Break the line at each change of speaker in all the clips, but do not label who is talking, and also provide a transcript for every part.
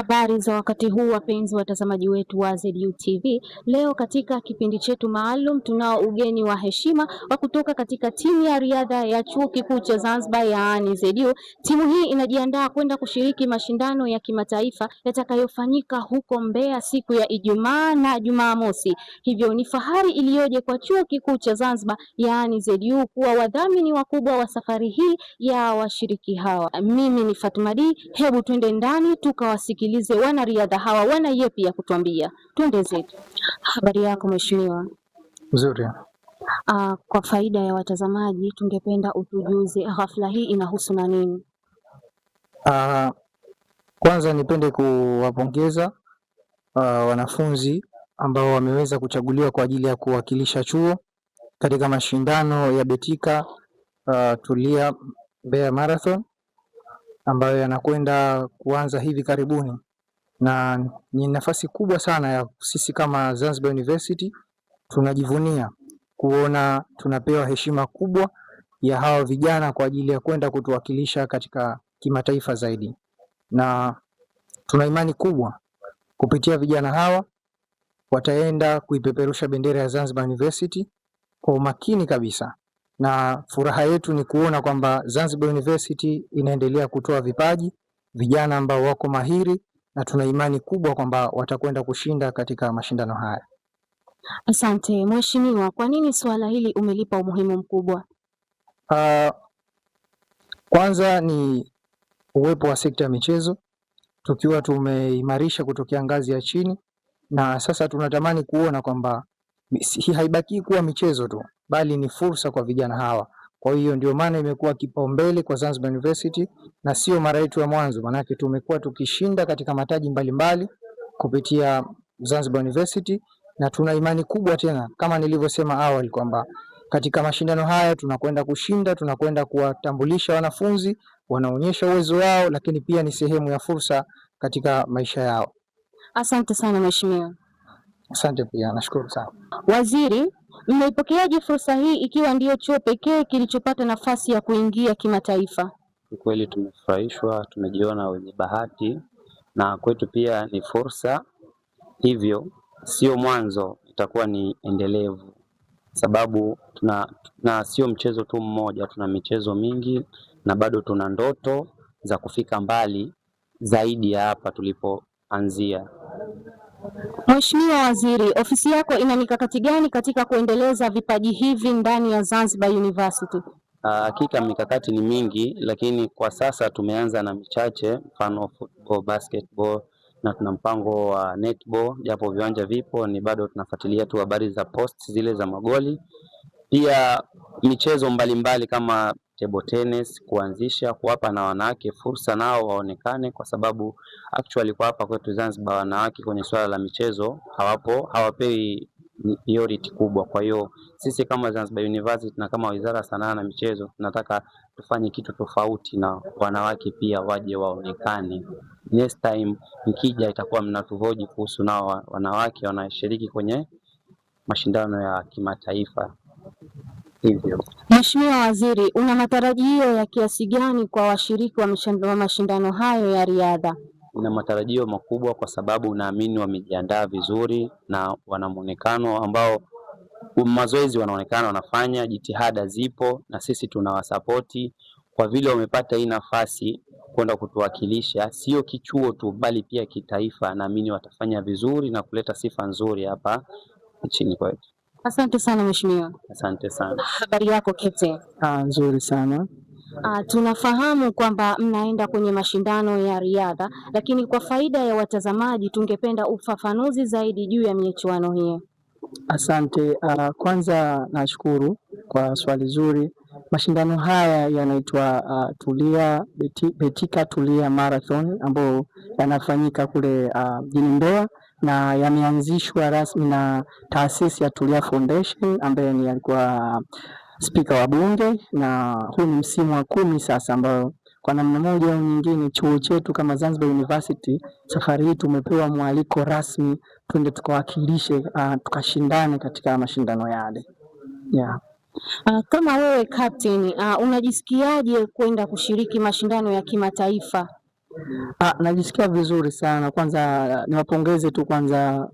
Habari za wakati huu wapenzi watazamaji wetu wa ZU TV. Leo katika kipindi chetu maalum tunao ugeni wa heshima wa kutoka katika timu ya riadha ya Chuo Kikuu cha Zanzibar yaani ZU. Timu hii inajiandaa kwenda kushiriki mashindano ya kimataifa yatakayofanyika huko Mbeya siku ya Ijumaa na Jumamosi. Hivyo ni fahari iliyoje kwa Chuo Kikuu cha Zanzibar yaani ZU kuwa wadhamini wakubwa wa safari hii ya washiriki hawa. Mimi ni Fatuma D, hebu twende ndani tukawasikilize wanariadha hawa wana yepi ya kutuambia. Twende zetu. Habari yako mheshimiwa?
Nzuri.
Kwa faida ya watazamaji tungependa utujuze hafla hii inahusu na nini?
Kwanza nipende kuwapongeza wanafunzi ambao wameweza kuchaguliwa kwa ajili ya kuwakilisha chuo katika mashindano ya Betika Tulia Mbeya Marathon ambayo yanakwenda kuanza hivi karibuni, na ni nafasi kubwa sana ya sisi kama Zanzibar University. Tunajivunia kuona tunapewa heshima kubwa ya hawa vijana kwa ajili ya kwenda kutuwakilisha katika kimataifa zaidi, na tuna imani kubwa kupitia vijana hawa wataenda kuipeperusha bendera ya Zanzibar University kwa umakini kabisa, na furaha yetu ni kuona kwamba Zanzibar University inaendelea kutoa vipaji vijana ambao wako mahiri, na tuna imani kubwa kwamba watakwenda kushinda katika mashindano haya.
Asante mheshimiwa, kwa nini swala hili umelipa umuhimu mkubwa?
Kwanza ni uwepo wa sekta ya michezo, tukiwa tumeimarisha kutokea ngazi ya chini, na sasa tunatamani kuona kwamba hii haibaki kuwa michezo tu, bali ni fursa kwa vijana hawa. Kwa hiyo ndio maana imekuwa kipaumbele kwa Zanzibar University, na sio mara yetu ya mwanzo, manake tumekuwa tukishinda katika mataji mbalimbali kupitia Zanzibar University, na tuna imani kubwa tena kama nilivyosema awali kwamba katika mashindano haya tunakwenda kushinda, tunakwenda kuwatambulisha wanafunzi, wanaonyesha uwezo wao, lakini pia ni sehemu ya fursa katika maisha yao.
Asante sana mheshimiwa.
Asante pia, nashukuru sana.
Waziri, mmeipokeaje fursa hii ikiwa ndiyo chuo pekee kilichopata nafasi ya kuingia kimataifa?
Kweli tumefurahishwa, tumejiona wenye bahati, na kwetu pia ni fursa, hivyo sio mwanzo, itakuwa ni endelevu, sababu na sio mchezo tu mmoja, tuna michezo mingi na bado tuna ndoto za kufika mbali zaidi ya hapa tulipoanzia.
Mheshimiwa Waziri, ofisi yako ina mikakati gani katika kuendeleza vipaji hivi ndani ya Zanzibar University?
Hakika mikakati ni mingi, lakini kwa sasa tumeanza na michache, mfano football, basketball, na tuna mpango wa netball, japo viwanja vipo, ni bado tunafuatilia tu habari za post zile za magoli. Pia michezo mbalimbali kama table tennis kuanzisha, kuwapa na wanawake fursa nao waonekane, kwa sababu actually kwa hapa kwetu Zanzibar wanawake kwenye swala la michezo hawapewi priority kubwa. Kwa hiyo sisi kama Zanzibar University na kama Wizara ya Sanaa na Michezo tunataka tufanye kitu tofauti, na wanawake pia waje waonekane. Next time nikija itakuwa mnatuhoji kuhusu nao wanawake wanashiriki kwenye mashindano ya kimataifa. Hivyo
Mheshimiwa Waziri, una matarajio ya kiasi gani kwa washiriki wa mashindano hayo ya riadha?
Nina matarajio makubwa kwa sababu naamini wamejiandaa vizuri na wana muonekano ambao mazoezi wanaonekana wanafanya, jitihada zipo, na sisi tunawasapoti kwa vile wamepata hii nafasi kwenda kutuwakilisha sio kichuo tu bali pia kitaifa. Naamini watafanya vizuri na kuleta sifa nzuri hapa nchini kwetu.
Asante sana mheshimiwa.
Asante sana.
Habari yako Captain?
Nzuri sana.
Tunafahamu kwamba mnaenda kwenye mashindano ya riadha, lakini kwa faida ya watazamaji tungependa ufafanuzi zaidi juu ya michuano hii.
Asante. Kwanza nashukuru kwa swali zuri. Mashindano haya yanaitwa Betika Tulia Marathon ambayo yanafanyika kule jijini Mbeya, na yameanzishwa rasmi na taasisi ya Tulia Foundation ambaye ni alikuwa spika wa bunge, na huu ni msimu wa 10 sasa ambao kwa namna moja au nyingine chuo chetu kama Zanzibar University safari hii tumepewa mwaliko rasmi twende tukawakilishe, tukashindane katika mashindano yale.
Kama wewe captain, unajisikiaje kwenda kushiriki mashindano ya kimataifa?
Najisikia vizuri sana. Kwanza niwapongeze tu kwanza,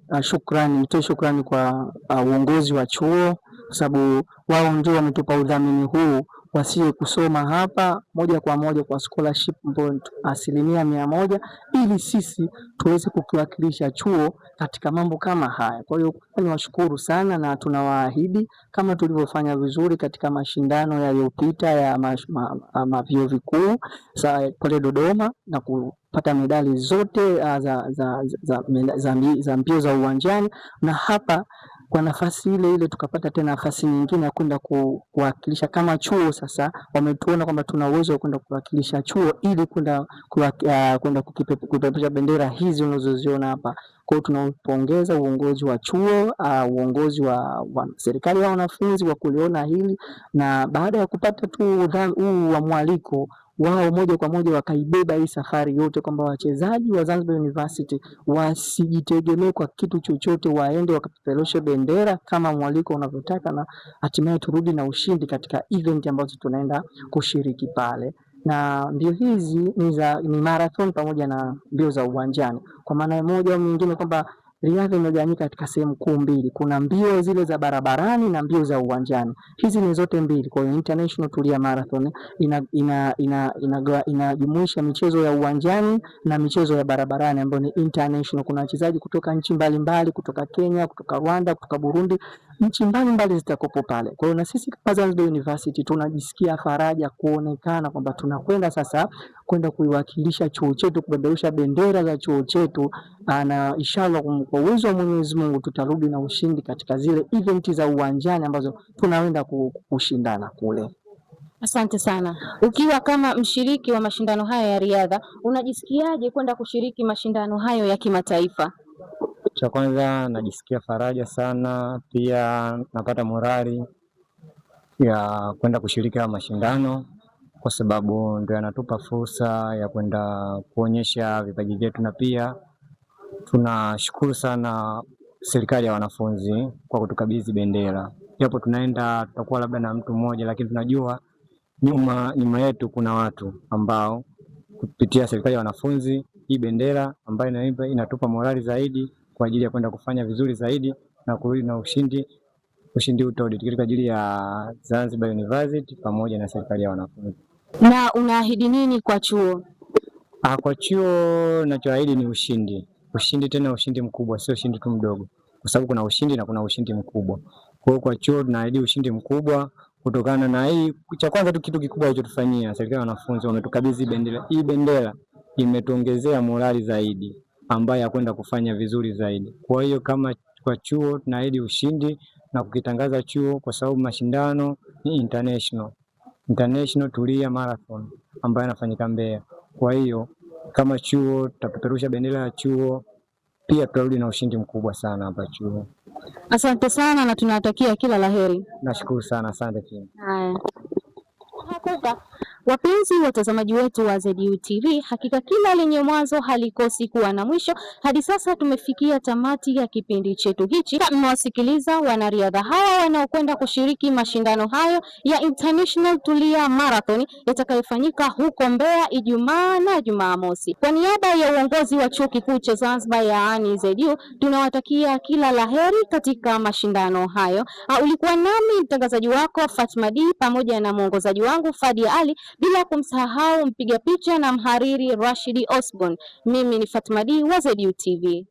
nitoe shukrani kwa uongozi wa chuo, kwa sababu wao ndio wametupa udhamini huu wasiwe kusoma hapa moja kwa moja kwa scholarship ambayo 100%, ili sisi tuweze kukiwakilisha chuo katika mambo kama haya. Kwa hiyo niwashukuru sana, na tunawaahidi kama tulivyofanya vizuri katika mashindano yaliyopita ya vyuo vikuu pale Dodoma na kupata medali zote za mbio za uwanjani, na hapa kwa nafasi ile ile tukapata tena nafasi nyingine ya kwenda kuwakilisha kama chuo. Sasa wametuona kwamba tuna uwezo wa kwenda kuwakilisha chuo ili kwenda kupeperusha bendera hizi unazoziona hapa. Kwa hiyo tunapongeza uongozi wa chuo, uongozi wa serikali ya wanafunzi wa kuliona hili, na baada ya kupata tu huu wa mwaliko wao moja kwa moja wakaibeba hii safari yote, kwamba wachezaji wa Zanzibar University wasijitegemee kwa kitu chochote, waende wakapeperushe bendera kama mwaliko unavyotaka, na hatimaye turudi na ushindi katika event ambazo tunaenda kushiriki pale. Na mbio hizi ni marathon pamoja na mbio za uwanjani, kwa maana moja au nyingine kwamba riadha imegawanyika katika sehemu kuu mbili. Kuna mbio zile za barabarani na mbio za uwanjani. Hizi ni zote mbili. Kwa hiyo International Tulia Marathon inajumuisha michezo ya uwanjani na michezo ya barabarani ambayo ni international. Kuna wachezaji kutoka nchi mbalimbali, kutoka Kenya, kutoka Rwanda, kutoka Burundi, nchi mbalimbali zitakopo pale. Kwa hiyo na sisi kama Zanzibar University tunajisikia faraja kuonekana kwamba tunakwenda sasa kwenda kuiwakilisha chuo chetu, kupeperusha bendera za chuo chetu, na inshallah kwa uwezo wa Mwenyezi Mungu tutarudi na ushindi katika zile eventi za uwanjani ambazo tunaenda kushindana kule.
Asante sana. Ukiwa kama mshiriki wa mashindano haya ya riadha, unajisikiaje kwenda kushiriki mashindano hayo ya kimataifa?
Cha kwanza najisikia faraja sana, pia napata morali ya kwenda kushiriki mashindano, kwa sababu ndio yanatupa fursa ya kwenda kuonyesha vipaji vyetu, na pia tunashukuru sana serikali ya wanafunzi kwa kutukabidhi bendera. Japo tunaenda tutakuwa labda na mtu mmoja, lakini tunajua nyuma yetu kuna watu ambao kupitia serikali ya wanafunzi hii bendera ambayo inatupa morali zaidi kwa ajili ya kwenda kufanya vizuri zaidi na kurudi na ushindi utodi katika ajili ya Zanzibar University pamoja na serikali ya wanafunzi.
Na unaahidi nini kwa chuo?
Kwa chuo ninachoahidi ni ushindi, tena ushindi mkubwa, sio ushindi tu mdogo, kwa sababu kuna ushindi na kuna ushindi mkubwa. Kwa hiyo kwa chuo tunaahidi ushindi mkubwa kutokana na hii. Cha kwanza tu, kitu kikubwa alichotufanyia serikali ya wanafunzi, wametukabidhi bendera. Hii bendera imetuongezea morali zaidi ambayo ya kwenda kufanya vizuri zaidi. Kwa hiyo kama kwa chuo tunaahidi ushindi na kukitangaza chuo, kwa sababu mashindano ni international Tulia Marathon ambayo yanafanyika Mbeya. Kwa hiyo kama chuo tutapeperusha bendera ya chuo, pia tutarudi na ushindi mkubwa sana hapa chuo.
Asante sana na tunawatakia kila laheri.
Nashukuru sana, asante pia.
Haya. Wapenzi watazamaji wetu wa ZU TV, hakika kila lenye mwanzo halikosi kuwa na mwisho. Hadi sasa tumefikia tamati ya kipindi chetu hichi. Mmewasikiliza wanariadha hawa wanaokwenda kushiriki mashindano hayo ya International Tulia Marathon yatakayofanyika huko Mbeya Ijumaa na Jumamosi. Kwa niaba ya uongozi wa Chuo Kikuu cha Zanzibar yaani ZU, tunawatakia kila laheri katika mashindano hayo. Ulikuwa nami mtangazaji wako Fatma D pamoja na mwongozaji wangu Fadia Ali, bila kumsahau mpiga picha na mhariri Rashidi Osborne. Mimi ni Fatma D wa ZU TV.